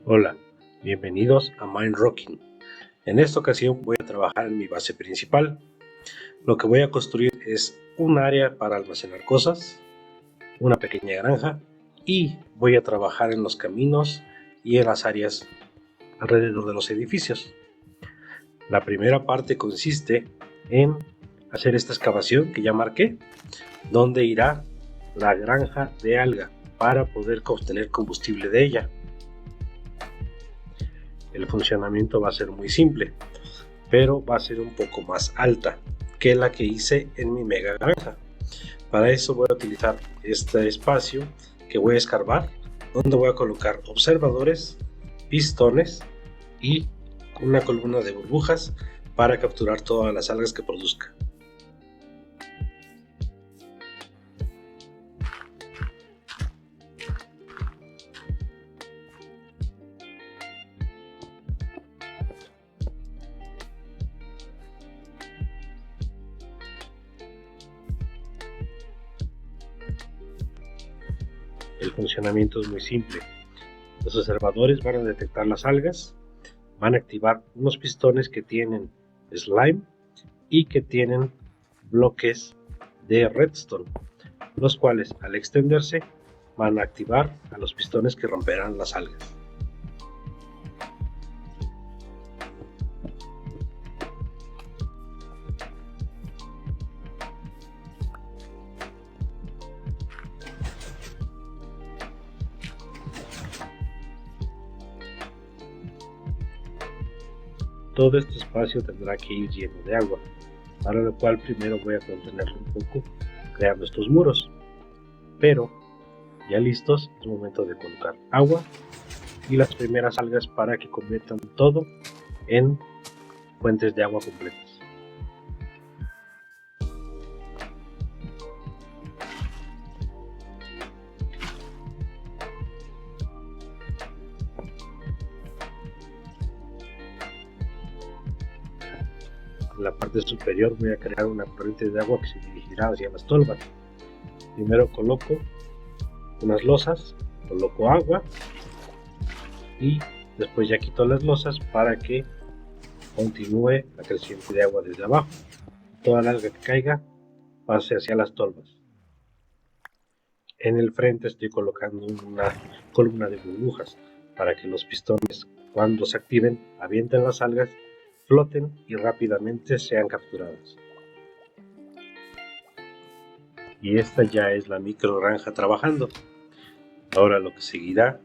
Hola, bienvenidos a Mind Rocking. En esta ocasión voy a trabajar en mi base principal. Lo que voy a construir es un área para almacenar cosas, una pequeña granja y voy a trabajar en los caminos y en las áreas alrededor de los edificios. La primera parte consiste en hacer esta excavación que ya marqué, donde irá la granja de alga para poder obtener combustible de ella. El funcionamiento va a ser muy simple, pero va a ser un poco más alta que la que hice en mi mega granja. Para eso voy a utilizar este espacio que voy a escarbar, donde voy a colocar observadores, pistones y una columna de burbujas para capturar todas las algas que produzca. El funcionamiento es muy simple. Los observadores van a detectar las algas, van a activar unos pistones que tienen slime y que tienen bloques de redstone, los cuales al extenderse van a activar a los pistones que romperán las algas. Todo este espacio tendrá que ir lleno de agua, para lo cual primero voy a contenerlo un poco creando estos muros. Pero ya listos, es momento de colocar agua y las primeras algas para que conviertan todo en fuentes de agua completas. En la parte superior voy a crear una corriente de agua que se dirigirá hacia las tolvas. Primero coloco unas losas, coloco agua y después ya quito las losas para que continúe la creciente de agua desde abajo. Toda la alga que caiga pase hacia las tolvas. En el frente estoy colocando una columna de burbujas para que los pistones, cuando se activen, avienten las algas, floten y rápidamente sean capturadas. Y esta ya es la micro granja trabajando. Ahora lo que seguirá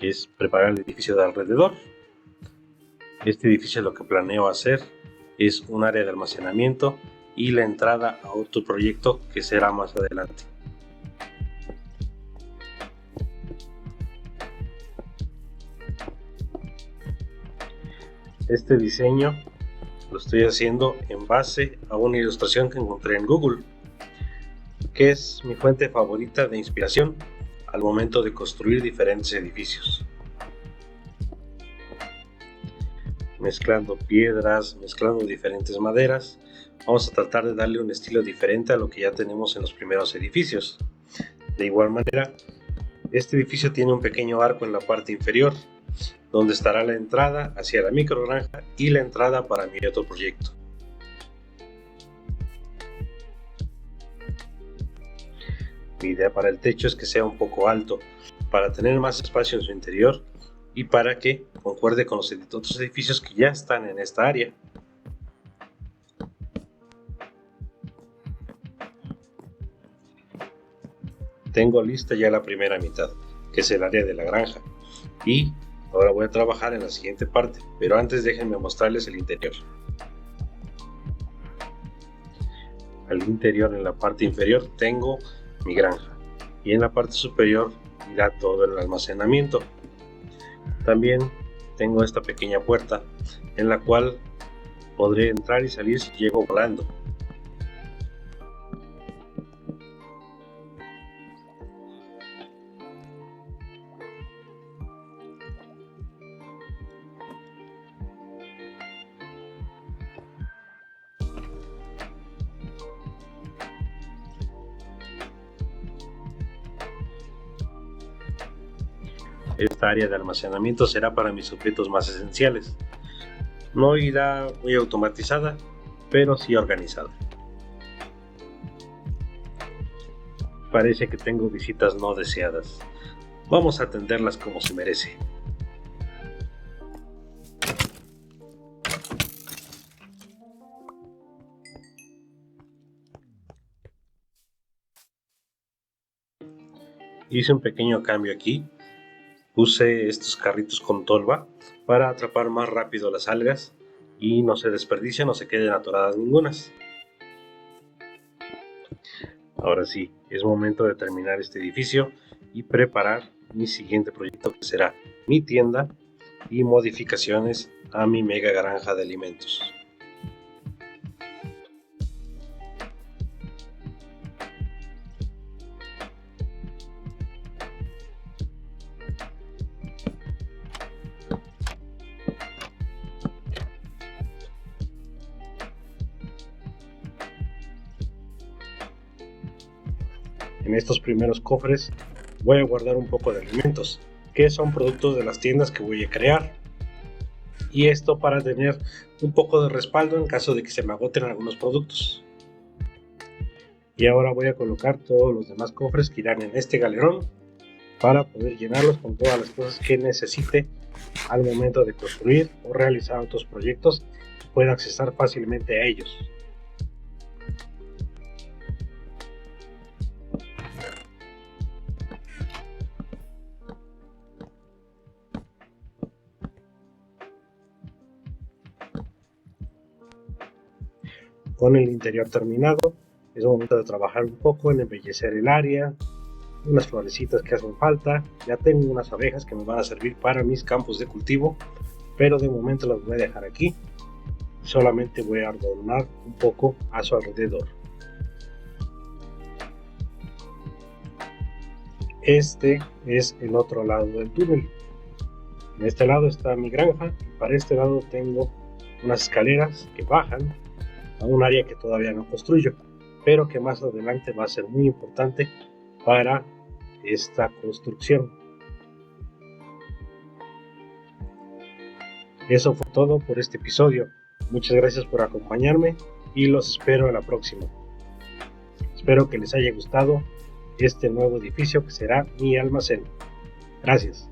es preparar el edificio de alrededor. Este edificio lo que planeo hacer es un área de almacenamiento y la entrada a otro proyecto que será más adelante. Este diseño lo estoy haciendo en base a una ilustración que encontré en Google, que es mi fuente favorita de inspiración al momento de construir diferentes edificios. Mezclando piedras, mezclando diferentes maderas, vamos a tratar de darle un estilo diferente a lo que ya tenemos en los primeros edificios. De igual manera, este edificio tiene un pequeño arco en la parte inferior, donde estará la entrada hacia la microgranja y la entrada para mi otro proyecto. Mi idea para el techo es que sea un poco alto, para tener más espacio en su interior y para que concuerde con los otros edificios que ya están en esta área. Tengo lista ya la primera mitad, que es el área de la granja, y ahora voy a trabajar en la siguiente parte, pero antes déjenme mostrarles el interior. Al interior, en la parte inferior, tengo mi granja y en la parte superior irá todo el almacenamiento. También tengo esta pequeña puerta en la cual podré entrar y salir si llego volando. Esta área de almacenamiento será para mis objetos más esenciales. No irá muy automatizada, pero sí organizada. Parece que tengo visitas no deseadas. Vamos a atenderlas como se merece. Hice un pequeño cambio aquí. Puse estos carritos con tolva para atrapar más rápido las algas y no se desperdicien o se queden atoradas ningunas. Ahora sí, es momento de terminar este edificio y preparar mi siguiente proyecto, que será mi tienda y modificaciones a mi mega granja de alimentos. En estos primeros cofres voy a guardar un poco de alimentos, que son productos de las tiendas que voy a crear. Y esto para tener un poco de respaldo en caso de que se me agoten algunos productos. Y ahora voy a colocar todos los demás cofres que irán en este galerón para poder llenarlos con todas las cosas que necesite al momento de construir o realizar otros proyectos y pueda acceder fácilmente a ellos. Con el interior terminado, es momento de trabajar un poco en embellecer el área, unas florecitas que hacen falta. Ya tengo unas abejas que me van a servir para mis campos de cultivo, pero de momento las voy a dejar aquí. Solamente voy a adornar un poco a su alrededor. Este es el otro lado del túnel. En este lado está mi granja y para este lado tengo unas escaleras que bajan a un área que todavía no construyo, pero que más adelante va a ser muy importante para esta construcción. Eso fue todo por este episodio. Muchas gracias por acompañarme y los espero en la próxima. Espero que les haya gustado este nuevo edificio que será mi almacén. Gracias.